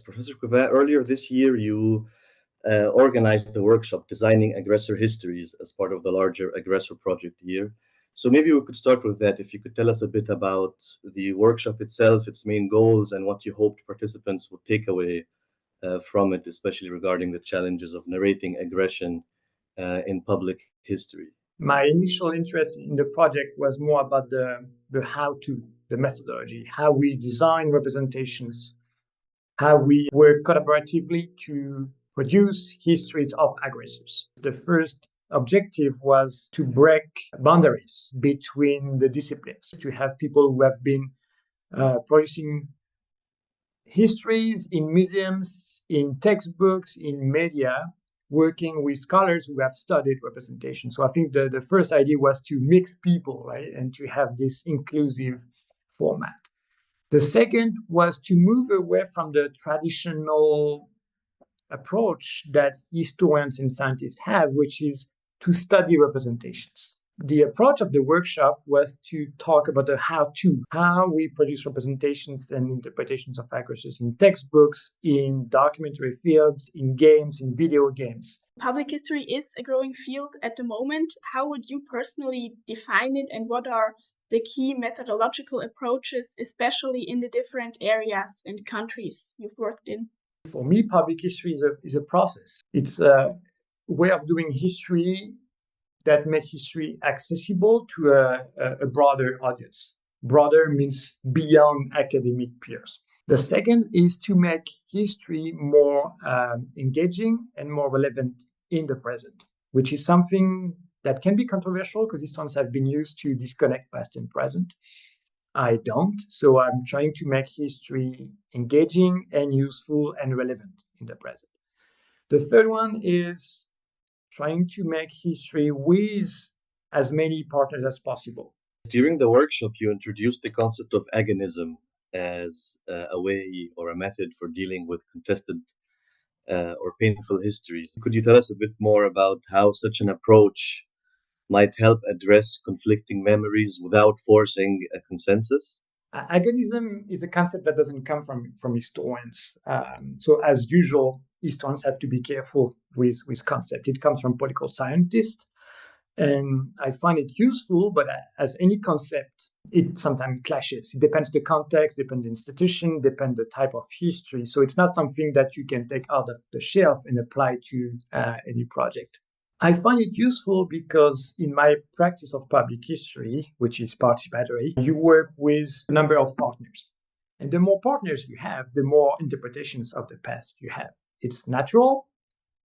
Professor Cauvin, earlier this year, you organized the workshop Designing Aggressor Histories as part of the larger Aggressor project here. So maybe we could start with that. If you could tell us a bit about the workshop itself, its main goals, and what you hoped participants would take away from it, especially regarding the challenges of narrating aggression in public history. My initial interest in the project was more about the how-to, the methodology, how we design representations, how we work collaboratively to produce histories of aggressors. The first objective was to break boundaries between the disciplines, to have people who have been producing histories in museums, in textbooks, in media, working with scholars who have studied representation. So I think the first idea was to mix people, right, and to have this inclusive format. The second was to move away from the traditional approach that historians and scientists have, which is to study representations. The approach of the workshop was to talk about the how-to, how we produce representations and interpretations of aggressors in textbooks, in documentary films, in games, in video games. Public history is a growing field at the moment. How would you personally define it, and what are the key methodological approaches, especially in the different areas and countries you've worked in? For me, public history is a process. It's a way of doing history that makes history accessible to a broader audience. Broader means beyond academic peers. The second is to make history more engaging and more relevant in the present, which is something that can be controversial because historians have been used to disconnect past and present. I don't. So I'm trying to make history engaging and useful and relevant in the present. The third one is trying to make history with as many partners as possible. During the workshop, you introduced the concept of agonism as a way or a method for dealing with contested or painful histories. Could you tell us a bit more about how such an approach might help address conflicting memories without forcing a consensus? Agonism is a concept that doesn't come from historians. So as usual, historians have to be careful with concept. It comes from political scientists, and I find it useful, but as any concept, it sometimes clashes. It depends the context, depends the institution, depends the type of history. So it's not something that you can take out of the shelf and apply to any project. I find it useful because in my practice of public history, which is participatory, you work with a number of partners. And the more partners you have, the more interpretations of the past you have. It's natural,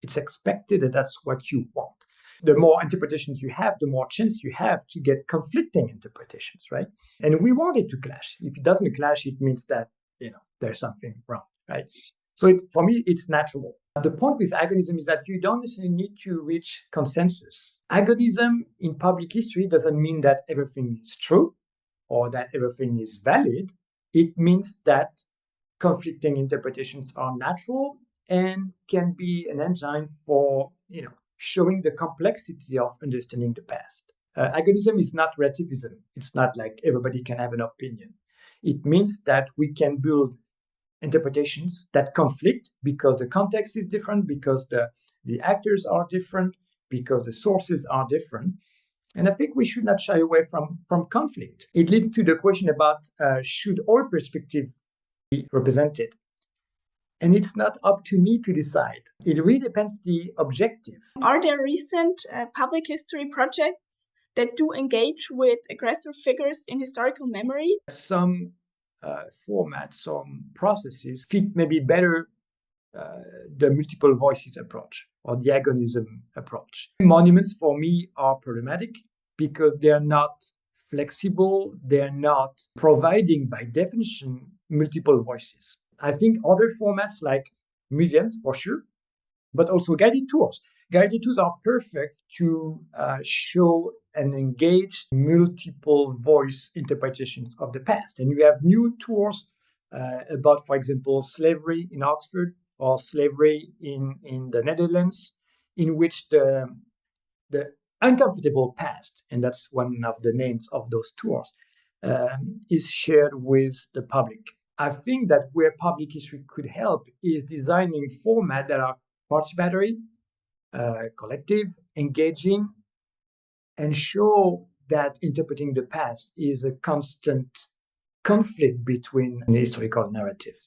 it's expected, and that's what you want. The more interpretations you have, the more chance you have to get conflicting interpretations, right? And we want it to clash. If it doesn't clash, it means that, there's something wrong, right? So for me, it's natural. The point with agonism is that you don't necessarily need to reach consensus. Agonism in public history doesn't mean that everything is true or that everything is valid. It means that conflicting interpretations are natural and can be an engine for, showing the complexity of understanding the past. Agonism is not relativism. It's not like everybody can have an opinion. It means that we can build interpretations that conflict because the context is different, because the actors are different, because the sources are different. And I think we should not shy away from conflict. It leads to the question about should all perspectives be represented? And it's not up to me to decide. It really depends the objective. Are there recent public history projects that do engage with aggressor figures in historical memory? Some formats, some processes fit maybe better the multiple voices approach or the agonism approach. Monuments for me are problematic because they are not flexible, they are not providing by definition multiple voices. I think other formats like museums for sure, but also guided tours. Guided tours are perfect to show and engage multiple voice interpretations of the past. And we have new tours about, for example, slavery in Oxford or slavery in the Netherlands, in which the uncomfortable past, and that's one of the names of those tours, is shared with the public. I think that where public history could help is designing formats that are participatory, collective, engaging, and show that interpreting the past is a constant conflict between historical narratives.